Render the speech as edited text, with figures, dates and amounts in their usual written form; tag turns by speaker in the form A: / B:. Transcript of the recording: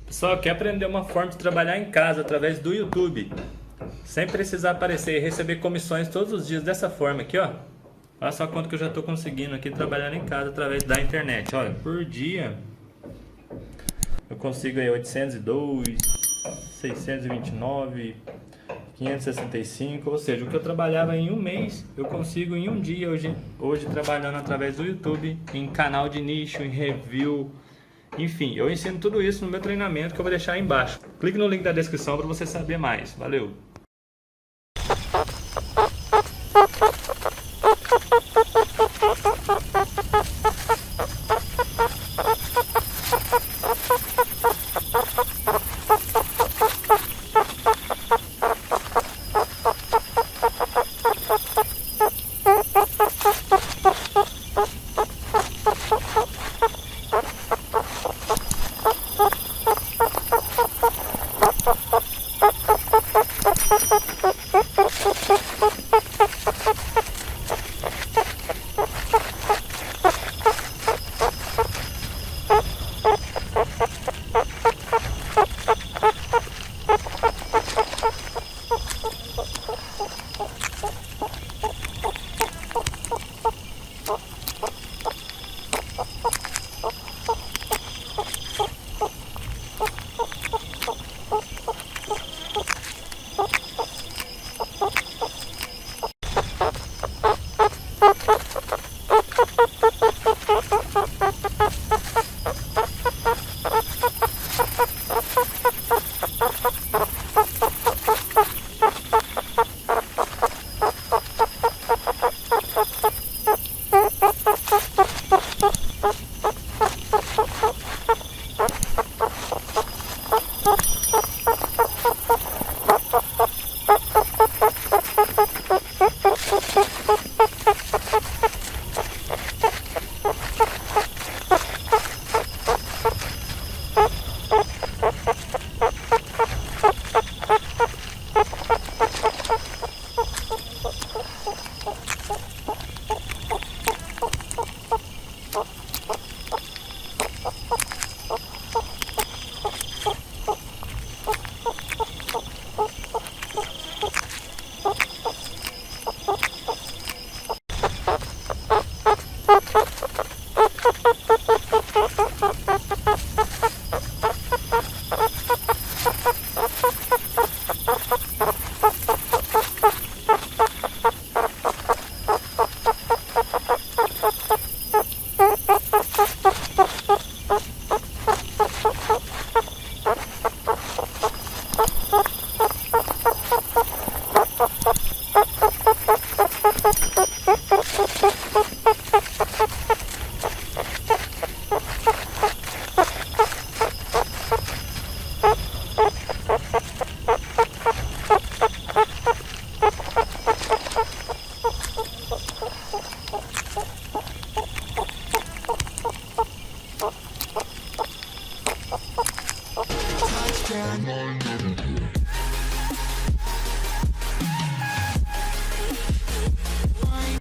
A: Pessoal, quer aprender uma forma de trabalhar em casa através do YouTube, sem precisar aparecer e receber comissões todos os dias dessa forma aqui, ó. Olha só quanto que eu já estou conseguindo aqui trabalhando em casa através da internet. Olha, por dia eu consigo aí 802, 629, 565, ou seja, o que eu trabalhava em um mês, eu consigo em um dia hoje trabalhando através do YouTube, em canal de nicho, em review. Enfim, eu ensino tudo isso no meu treinamento que eu vou deixar aí embaixo. Clique no link da descrição para você saber mais. Valeu!